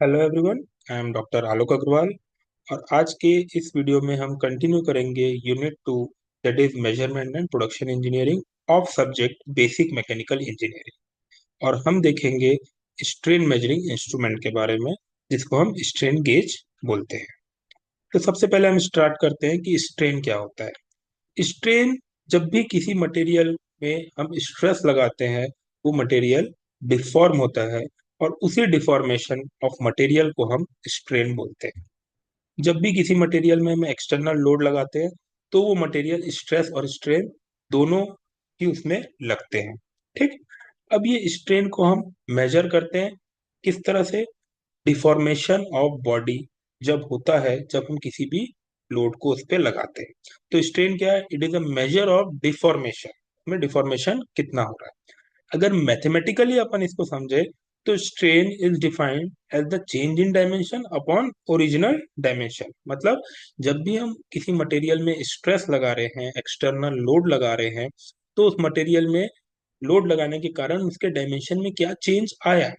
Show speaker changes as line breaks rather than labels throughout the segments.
Hello everyone, I am doctor Alok Agrawal. और आज के इस वीडियो में हम कंटिन्यू करेंगे unit 2, that is measurement and production engineering of subject basic mechanical engineering. और हम देखेंगे स्ट्रेन मेजरिंग इंस्ट्रूमेंट के बारे में, जिसको हम स्ट्रेन गेज बोलते हैं। तो सबसे पहले हम स्टार्ट करते हैं कि स्ट्रेन क्या होता है। स्ट्रेन, जब भी किसी मटेरियल में हम स्ट्रेस लगाते हैं, वो मटेरियल डिफॉर्म होता है, और उसी डिफॉर्मेशन ऑफ मटेरियल को हम स्ट्रेन बोलते हैं। जब भी किसी मटेरियल में हम एक्सटर्नल लोड लगाते हैं, तो वो मटेरियल स्ट्रेस और स्ट्रेन दोनों ही उसमें लगते हैं। ठीक। अब ये स्ट्रेन को हम मेजर करते हैं किस तरह से? डिफॉर्मेशन ऑफ बॉडी जब होता है, जब हम किसी भी लोड को उस पर लगाते हैं, तो स्ट्रेन क्या है? It is a measure of deformation, में डिफॉर्मेशन कितना हो रहा है। अगर मैथमेटिकली अपन इसको समझे, तो strain is defined as the change in dimension upon original dimension. मतलब जब भी हम किसी मटेरियल में स्ट्रेस लगा रहे हैं, एक्सटर्नल लोड लगा रहे हैं, तो उस मटेरियल में लोड लगाने के कारण उसके डायमेंशन में क्या चेंज आया,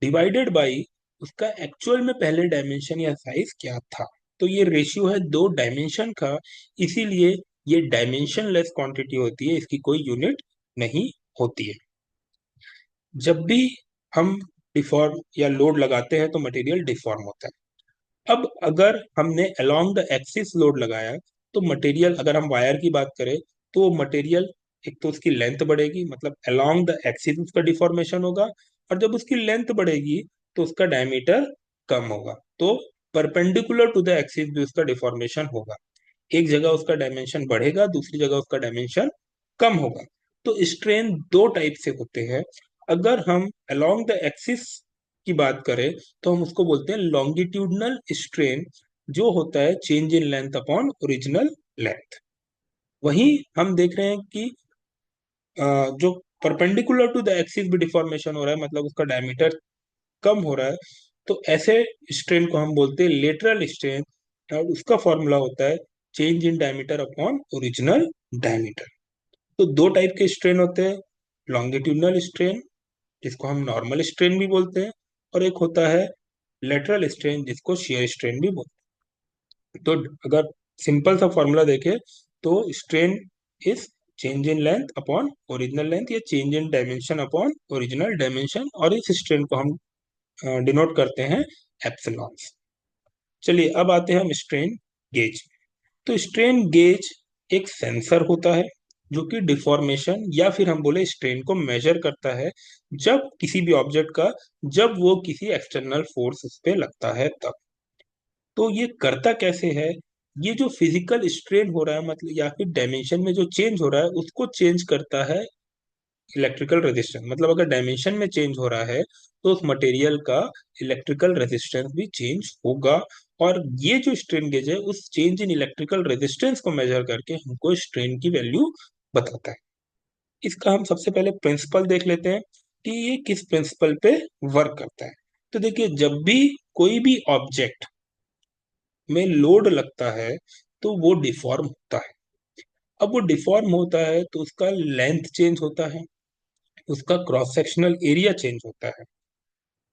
डिवाइडेड बाई उसका एक्चुअल में पहले डायमेंशन या साइज क्या था। तो ये रेशियो है दो डायमेंशन का, इसीलिए ये डायमेंशन लेस क्वांटिटी होती है, इसकी कोई यूनिट नहीं होती है। जब भी हम डिफॉर्म या लोड लगाते हैं, तो मटेरियल डिफॉर्म होता है। अब अगर हमने अलोंग द एक्सिस लोड लगाया, तो मटेरियल, अगर हम वायर की बात करें, तो वो मटेरियल, एक तो उसकी लेंथ बढ़ेगी, मतलब अलोंग द एक्सिस उसका डिफॉर्मेशन होगा। और जब उसकी लेंथ बढ़ेगी, तो उसका डायमीटर कम होगा। तो परपेंडिकुलर टू द एक्सिस भी उसका डिफॉर्मेशन होगा। एक जगह उसका डायमेंशन बढ़ेगा, दूसरी जगह उसका डायमेंशन कम होगा। तो स्ट्रेन दो टाइप से होते हैं। अगर हम अलोंग द एक्सिस की बात करें, तो हम उसको बोलते हैं लॉन्गिट्यूडनल स्ट्रेन, जो होता है change in length upon original length. वहीं हम देख रहे हैं कि जो परपेंडिकुलर टू द एक्सिस भी डिफॉर्मेशन हो रहा है, मतलब उसका डायमीटर कम हो रहा है, तो ऐसे स्ट्रेन को हम बोलते हैं लेटरल स्ट्रेन। और उसका फॉर्मूला होता है change in diameter upon original diameter. तो दो टाइप के स्ट्रेन होते हैं, लॉन्गिट्यूडनल स्ट्रेन, जिसको हम नॉर्मल स्ट्रेन भी बोलते हैं, और एक होता है लेटरल स्ट्रेन, जिसको शियर स्ट्रेन भी बोलते हैं। तो अगर सिंपल सा फॉर्मूला देखें, तो strain is change in length upon original length, या change in dimension upon original dimension, और इस स्ट्रेन को हम डिनोट करते हैं एप्सिलॉन से। चलिए अब आते हैं हम स्ट्रेन गेज। तो स्ट्रेन गेज एक सेंसर होता है, जो कि डिफॉर्मेशन या फिर हम बोले स्ट्रेन को मेजर करता है, जब किसी भी ऑब्जेक्ट का, जब वो किसी एक्सटर्नल फोर्स उस पे लगता है तब। तो ये करता कैसे है? ये जो फिजिकल स्ट्रेन हो रहा है, मतलब या फिर डायमेंशन में जो चेंज हो रहा है, उसको चेंज करता है इलेक्ट्रिकल रेजिस्टेंस। मतलब अगर डायमेंशन में चेंज हो रहा है, तो उस मटेरियल का इलेक्ट्रिकल रेजिस्टेंस भी चेंज होगा। और ये जो स्ट्रेन गेज है, उस चेंज इन इलेक्ट्रिकल रेजिस्टेंस को मेजर करके हमको स्ट्रेन की वैल्यू बताता है। इसका हम सबसे पहले प्रिंसिपल देख लेते हैं कि ये किस प्रिंसिपल पे वर्क करता है। तो देखिए, जब भी कोई भी ऑब्जेक्ट में लोड लगता है, तो वो डिफॉर्म होता है। अब वो डिफॉर्म होता है, तो उसका लेंथ चेंज होता है, उसका क्रॉस सेक्शनल एरिया चेंज होता है।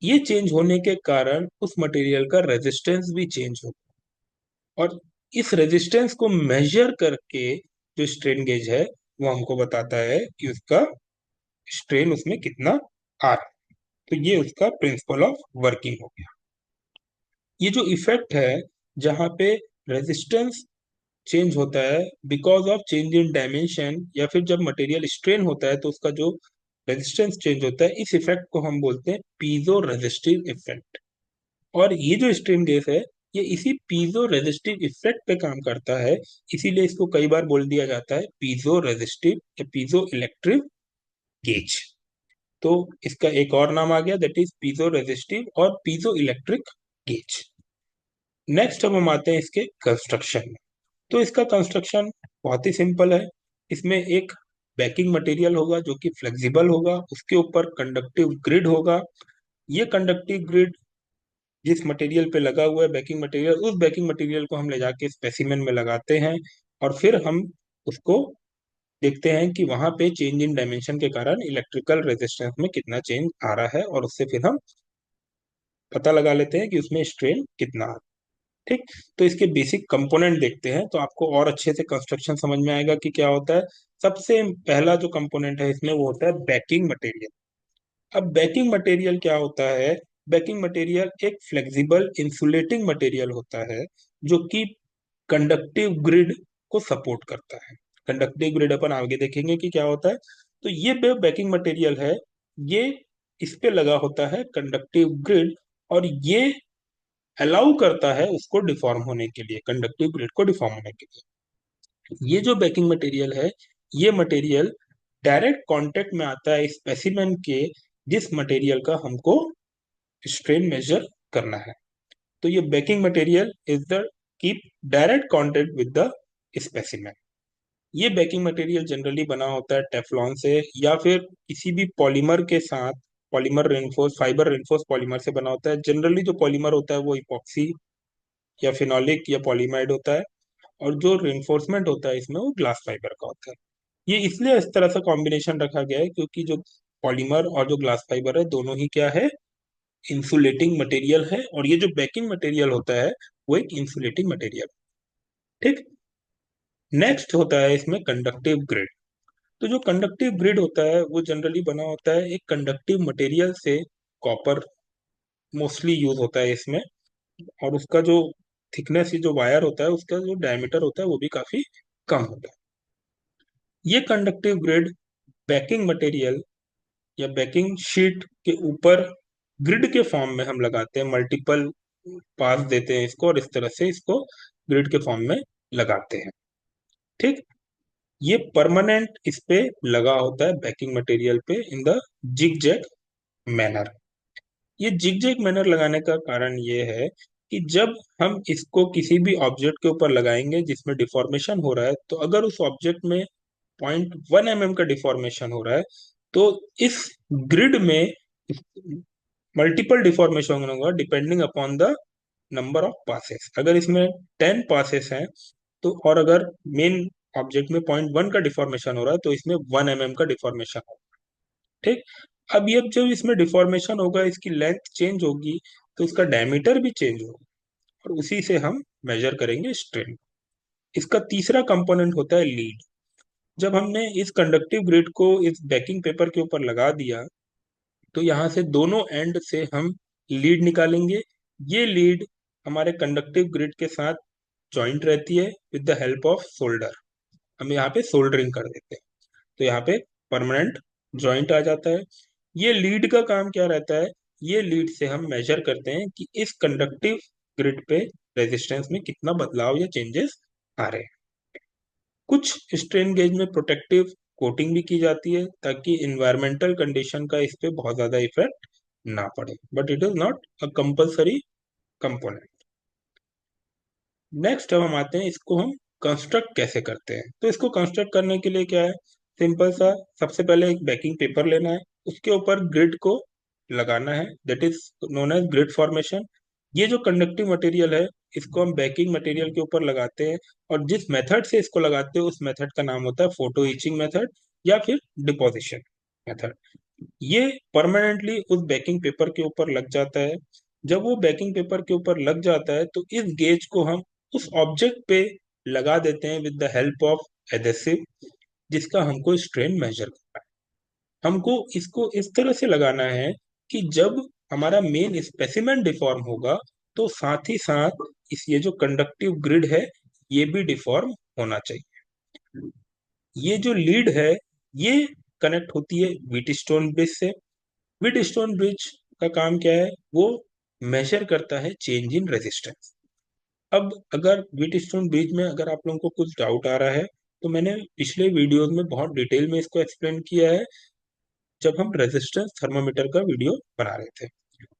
ये चेंज होने के कारण उस मटेरियल का रेजिस्टेंस भी चेंज होता है, और इस रेजिस्टेंस को मेजर करके जो स्ट्रेन गेज है, वो हमको बताता है कि उसका स्ट्रेन उसमें कितना आ रहा है। तो ये उसका प्रिंसिपल ऑफ वर्किंग हो गया। ये जो इफेक्ट है, जहाँ पे रेजिस्टेंस चेंज होता है because of change in dimension, या फिर जब मटेरियल स्ट्रेन होता है, तो उसका जो रेजिस्टेंस चेंज होता है, इस इफेक्ट को हम बोलते हैं पीजो रेजिस्टिव इफेक्ट। और ये जो स्ट्रेन गेज है, ये इसी पीजो रेजिस्टिव इफेक्ट पे काम करता है। इसीलिए इसको कई बार बोल दिया जाता है पीजो रेजिस्टिव या पीजो इलेक्ट्रिक गेज। तो इसका एक और नाम आ गया, दैट इज पीजो रेजिस्टिव और पीजो इलेक्ट्रिक गेज। नेक्स्ट हम आते हैं इसके कंस्ट्रक्शन में। तो इसका कंस्ट्रक्शन बहुत ही सिंपल है। इसमें एक बैकिंग मटेरियल होगा, जो कि फ्लेक्सिबल होगा, उसके ऊपर कंडक्टिव ग्रिड होगा। ये कंडक्टिव ग्रिड जिस मटेरियल पे लगा हुआ है, बैकिंग मटेरियल, उस बैकिंग मटेरियल को हम ले जाके स्पेसिमेन में लगाते हैं, और फिर हम उसको देखते हैं कि वहां पे चेंज इन डायमेंशन के कारण इलेक्ट्रिकल रेजिस्टेंस में कितना चेंज आ रहा है, और उससे फिर हम पता लगा लेते हैं कि उसमें स्ट्रेन कितना है। ठीक, तो इसके बेसिक कंपोनेंट देखते हैं तो आपको और अच्छे से कंस्ट्रक्शन समझ में आएगा कि क्या होता है। सबसे पहला जो कंपोनेंट है इसमें वो होता है बैकिंग मटेरियल। अब बैकिंग मटेरियल क्या होता है? बैकिंग मटेरियल एक फ्लेक्सिबल इंसुलेटिंग मटेरियल होता है जो कि कंडक्टिव ग्रिड को सपोर्ट करता है। कंडक्टिव ग्रिड अपन आगे देखेंगे कि क्या होता है। तो ये बैकिंग मटेरियल है, ये इस पे लगा होता है कंडक्टिव ग्रिड, और ये अलाउ करता है उसको डिफॉर्म होने के लिए, कंडक्टिव ग्रिड को डिफॉर्म होने के लिए। ये जो बैकिंग मटेरियल है, ये मटेरियल डायरेक्ट कांटेक्ट में आता है स्पेसिमेन के, जिस मटेरियल का हमको स्ट्रेन मेजर करना है। तो ये banking material is the keep direct contact with the specimen. ये बैकिंग मटेरियल जनरली बना होता है टेफ्लॉन से या फिर किसी भी पॉलीमर के साथ, polymer reinforce, fibre reinforce polymer से बना होता है। जनरली जो पॉलीमर होता है वो इपॉक्सी या फिनोलिक या पॉलीमाइड होता है, और जो रेनफोर्समेंट होता है इसमें वो ग्लास फाइबर का होता है। ये इसलिए इस तरह से कॉम्बिनेशन रखा गया है क्योंकि जो पॉलीमर और जो ग्लास फाइबर है दोनों ही क्या है, इंसुलेटिंग मटेरियल है, और ये जो बैकिंग मटेरियल होता है वो एक इंसुलेटिंग मटेरियल। ठीक, नेक्स्ट होता है इसमें कंडक्टिव ग्रिड। तो जो कंडक्टिव ग्रिड होता है वो जनरली बना होता है एक कंडक्टिव मटेरियल से। कॉपर मोस्टली यूज होता है इसमें, और उसका जो थिकनेस, जो वायर होता है उसका जो डायमीटर होता है वो भी काफी कम होता है। ये कंडक्टिव ग्रिड बैकिंग मटेरियल या बैकिंग शीट के ऊपर ग्रिड के फॉर्म में हम लगाते हैं, मल्टीपल पास देते हैं इसको, और इस तरह से इसको ग्रिड के फॉर्म में लगाते हैं। ठीक, ये परमानेंट इस पे लगा होता है बैकिंग मटेरियल पे in the zigzag manner. ये जिग जैग मैनर लगाने का कारण ये है कि जब हम इसको किसी भी ऑब्जेक्ट के ऊपर लगाएंगे जिसमें डिफॉर्मेशन हो रहा है, तो अगर उस ऑब्जेक्ट में 0.1 mm का डिफॉर्मेशन हो रहा है, तो इस ग्रिड में मल्टीपल डिफॉर्मेशन होगा depending upon the number of passes. अगर इसमें 10 पासेस हैं तो, और अगर मेन ऑब्जेक्ट में 0.1 का डिफॉर्मेशन हो रहा है तो इसमें 1 mm का डिफॉर्मेशन होगा। ठीक, अब ये जब इसमें डिफॉर्मेशन होगा इसकी लेंथ चेंज होगी तो इसका डायमीटर भी चेंज होगा, और उसी से हम मेजर करेंगे स्ट्रेन। इसका तीसरा कंपोनेंट होता है लीड। जब हमने इस कंडक्टिव ग्रिड को इस बैकिंग पेपर के ऊपर लगा दिया तो यहाँ से दोनों एंड से हम लीड निकालेंगे। ये लीड हमारे कंडक्टिव ग्रिड के साथ जॉइंट रहती है with the help of solder. हम यहाँ पे सोल्डरिंग कर देते हैं तो यहाँ पे परमानेंट जॉइंट आ जाता है। ये लीड का काम क्या रहता है? ये लीड से हम मेजर करते हैं कि इस कंडक्टिव ग्रिड पे रेजिस्टेंस में कितना बदलाव या चेंजेस आ रहे हैं। कुछ स्ट्रेन गेज में प्रोटेक्टिव कोटिंग भी की जाती है ताकि इन्वायरमेंटल कंडीशन का इस पे बहुत ज्यादा इफेक्ट ना पड़े, but it is not a compulsory component. Next अब हम आते हैं इसको हम कंस्ट्रक्ट कैसे करते हैं। तो इसको कंस्ट्रक्ट करने के लिए क्या है, सिंपल सा, सबसे पहले एक बैकिंग पेपर लेना है, उसके ऊपर ग्रिड को लगाना है, that is known as grid formation. ये जो कंडक्टिव मटेरियल है इसको हम बैकिंग मटेरियल के ऊपर लगाते हैं, और जिस मेथड से इसको लगाते हैं उस मेथड का नाम होता है फोटो इचिंग मेथड या फिर डिपोजिशन मेथड। ये परमानेंटली उस बैकिंग पेपर के ऊपर लग जाता है। जब वो बैकिंग पेपर के ऊपर लग जाता है तो इस गेज को हम उस ऑब्जेक्ट पे लगा देते हैं with the help of adhesive, जिसका हमको स्ट्रेन मेजर करना है। हमको इसको इस तरह से लगाना है कि जब हमारा मेन स्पेसिमेन डिफॉर्म होगा तो साथ ही साथ इस ये जो कंडक्टिव ग्रिड है ये भी डिफॉर्म होना चाहिए। ये जो लीड है ये कनेक्ट होती है व्हीटस्टोन ब्रिज से। व्हीटस्टोन ब्रिज का काम क्या है, वो मेजर करता है चेंज इन रेजिस्टेंस। अब अगर व्हीटस्टोन ब्रिज में अगर आप लोगों को कुछ डाउट आ रहा है तो मैंने पिछले वीडियोस में बहुत डिटेल में इसको एक्सप्लेन किया है जब हम रेजिस्टेंस थर्मामीटर का वीडियो बना रहे थे।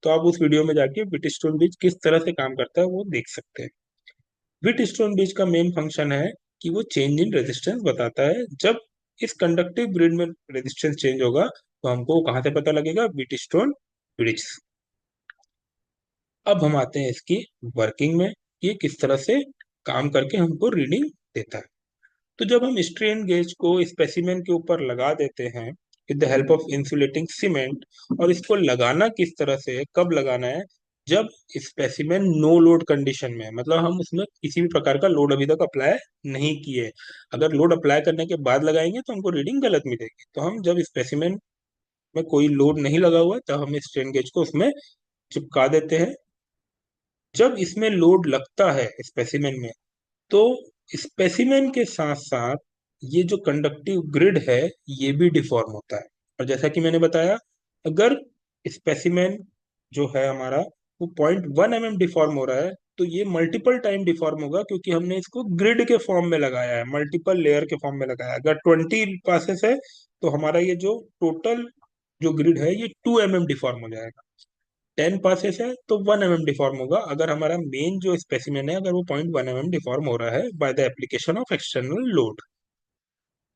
तो आप उस वीडियो में जाके व्हीटस्टोन ब्रिज किस तरह से काम करता है वो देख सकते हैं। व्हीटस्टोन ब्रिज का मेन फंक्शन है कि वो चेंज इन रेजिस्टेंस बताता है। जब इस कंडक्टिव ग्रिड में रेजिस्टेंस चेंज होगा तो हमको कहाँ से पता लगेगा, व्हीटस्टोन ब्रिज। अब हम आते हैं इसकी वर्किंग में, ये किस तरह से काम करके हमको रीडिंग देता है। तो जब हम स्ट्रेन गेज को स्पेसिमेन के ऊपर लगा देते हैं with the help of insulating cement, और इसको लगाना किस तरह से है, कब लगाना है, जब स्पेसिमेन नो लोड कंडीशन में है, मतलब हम उसमें किसी भी प्रकार का लोड अभी तक अप्लाई नहीं किए। अगर लोड अप्लाई करने के बाद लगाएंगे तो हमको रीडिंग गलत मिलेगी। तो हम जब स्पेसिमेन में कोई लोड नहीं लगा हुआ तब हम स्ट्रेन गेज को उसमें चिपका देते हैं। जब इसमें लोड लगता है स्पेसिमेन में, तो स्पेसिमेन के साथ साथ ये जो कंडक्टिव ग्रिड है ये भी डिफॉर्म होता है। और जैसा कि मैंने बताया, अगर स्पेसिमेन जो है हमारा वो 0.1 mm डिफॉर्म हो रहा है, तो ये मल्टीपल टाइम डिफॉर्म होगा, क्योंकि हमने इसको ग्रिड के फॉर्म में लगाया है, मल्टीपल लेयर के फॉर्म में लगाया है। अगर 20 पासेस है तो हमारा ये जो टोटल जो ग्रिड है ये 2 mm डिफॉर्म हो जाएगा। 10 पासेस है तो 1 mm डिफॉर्म होगा, अगर हमारा मेन जो स्पेसिमेन है अगर वो 0.1 mm डिफॉर्म हो रहा है by the application of external load.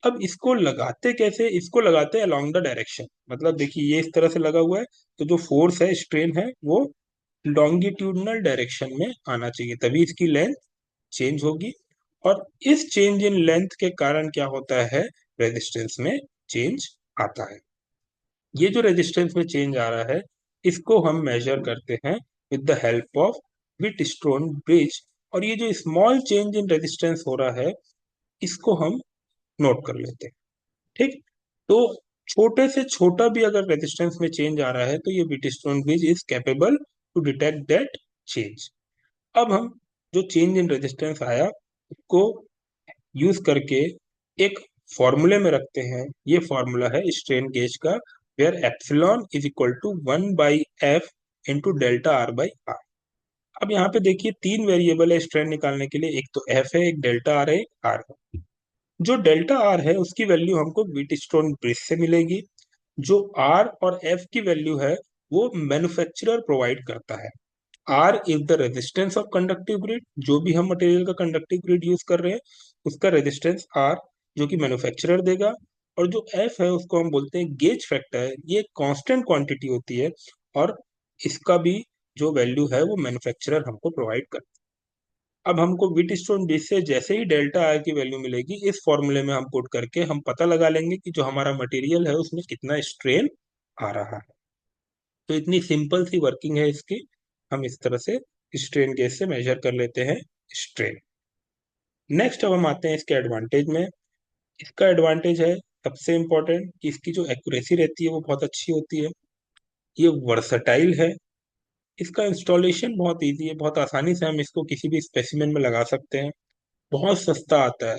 अब इसको लगाते कैसे? इसको लगाते हैं अलोंग द डायरेक्शन। मतलब देखिए ये इस तरह से लगा हुआ है, तो जो फोर्स है, स्ट्रेन है, वो लॉन्गिट्यूडनल डायरेक्शन में आना चाहिए, तभी इसकी लेंथ चेंज होगी। और इस चेंज इन लेंथ के कारण क्या होता है? रेजिस्टेंस में चेंज आता है। ये जो रेजिस्टेंस में चेंज आ रहा है इसको हम मेजर करते हैं with the help of Wheatstone bridge. और ये जो स्मॉल चेंज इन रेजिस्टेंस हो रहा है इसको हम नोट कर लेते हैं। ठीक, तो छोटे से छोटा भी अगर रेजिस्टेंस में चेंज आ रहा है तो ये Wheatstone bridge is capable to detect that change. अब हम जो चेंज इन रेजिस्टेंस आया उसको यूज करके एक फॉर्मूले में रखते हैं। ये फॉर्मूला है स्ट्रेन गेज का, where epsilon is equal to 1/f into delta R by R. अब यहाँ पे देखिए तीन वेरिएबल है स्ट्रेन निकालने के लिए, एक तो एफ है, एक डेल्टा आर है, एक आर है। जो डेल्टा आर है उसकी वैल्यू हमको व्हीटस्टोन ब्रिज से मिलेगी। जो आर और एफ की वैल्यू है वो मैन्युफैक्चरर प्रोवाइड करता है। R is the resistance of conductive grid, जो भी हम मटेरियल का कंडक्टिव ग्रिड यूज कर रहे हैं उसका रेजिस्टेंस आर, जो कि मैन्युफैक्चरर देगा। और जो एफ है उसको हम बोलते हैं गेज फैक्टर, ये कांस्टेंट क्वांटिटी होती है, और इसका भी जो वैल्यू है वो मैन्युफैक्चरर हमको प्रोवाइड करता है। अब हमको व्हीटस्टोन ब्रिज से जैसे ही डेल्टा आर की वैल्यू मिलेगी, इस फॉर्मूले में हम पुट करके हम पता लगा लेंगे कि जो हमारा मटेरियल है उसमें कितना स्ट्रेन आ रहा है। तो इतनी सिंपल सी वर्किंग है इसकी। हम इस तरह से स्ट्रेन गेज से मेजर कर लेते हैं स्ट्रेन। नेक्स्ट अब हम आते हैं इसके एडवांटेज में। इसका एडवांटेज है सबसे इम्पोर्टेंट कि इसकी जो एक्यूरेसी रहती है वो बहुत अच्छी होती है। ये वर्सटाइल है। इसका इंस्टॉलेशन बहुत इजी है, बहुत आसानी से हम इसको किसी भी स्पेसिमेन में लगा सकते हैं। बहुत सस्ता आता है।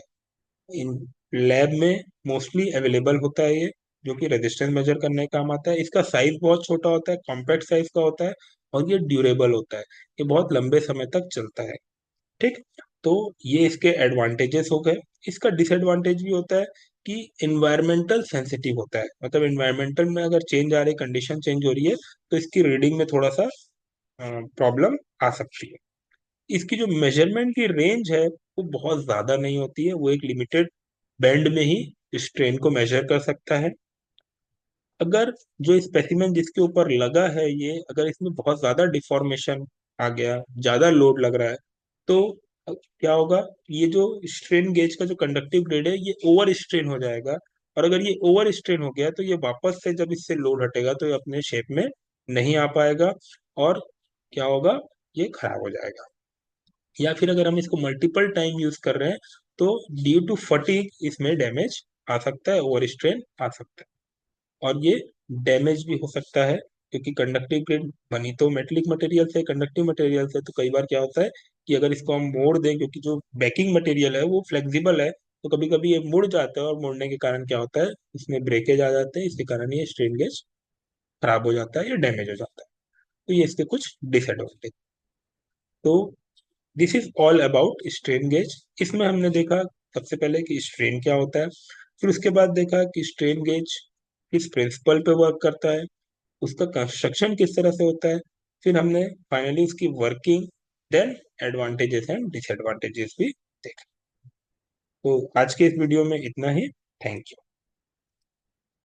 इन लैब में मोस्टली अवेलेबल होता है ये, जो कि रेजिस्टेंस मेजर करने का काम आता है। इसका साइज बहुत छोटा होता है, कॉम्पैक्ट साइज का होता है, और ये ड्यूरेबल होता है, ये बहुत लंबे समय तक चलता है। ठीक, तो ये इसके एडवांटेजेस हो गए। इसका डिसएडवांटेज भी होता है कि इन्वायरमेंटल सेंसिटिव होता है, मतलब इन्वायरमेंटल में अगर चेंज आ रही, कंडीशन चेंज हो रही है तो इसकी रीडिंग में थोड़ा सा प्रॉब्लम आ सकती है। इसकी जो मेजरमेंट की रेंज है वो बहुत ज्यादा नहीं होती है, वो एक लिमिटेड बैंड में ही स्ट्रेन को मेजर कर सकता है। अगर जो स्पेसिमेन जिसके ऊपर लगा है ये, अगर इसमें बहुत ज्यादा डिफॉर्मेशन आ गया, ज्यादा लोड लग रहा है, तो क्या होगा? ये जो स्ट्रेन गेज का जो कंडक्टिव ग्रेड है ये ओवर स्ट्रेन हो जाएगा। और अगर ये ओवर स्ट्रेन हो गया तो ये वापस से जब इससे लोड हटेगा तो ये अपने शेप में नहीं आ पाएगा, और क्या होगा? ये खराब हो जाएगा। या फिर अगर हम इसको मल्टीपल टाइम यूज कर रहे हैं तो ड्यू टू फटीग इसमें डैमेज आ सकता है, ओवर स्ट्रेन आ सकता है, और ये डैमेज भी हो सकता है। क्योंकि कंडक्टिव ग्रेड बनी तो मेटेलिक मटेरियल से, कंडक्टिव मटेरियल से, तो कई बार क्या होता है कि अगर इसको हम मोड़ दें, क्योंकि जो बैकिंग मटेरियल है वो फ्लेक्सिबल है, तो कभी कभी ये मुड़ जाता है, और मुड़ने के कारण क्या होता है, इसमें ब्रेकेज आ जाते हैं, इसके कारण ये स्ट्रेन गेज खराब हो जाता है या डैमेज हो जाता है। तो ये इसके कुछ डिसएडवांटेज। तो this is all about strain gauge. इसमें हमने देखा सबसे पहले कि स्ट्रेन क्या होता है, फिर उसके बाद देखा कि स्ट्रेन गेज किस प्रिंसिपल पे वर्क करता है, उसका कंस्ट्रक्शन किस तरह से होता है, फिर हमने फाइनली उसकी working, then advantages and disadvantages भी देखा। तो आज के इस वीडियो में इतना ही। Thank you.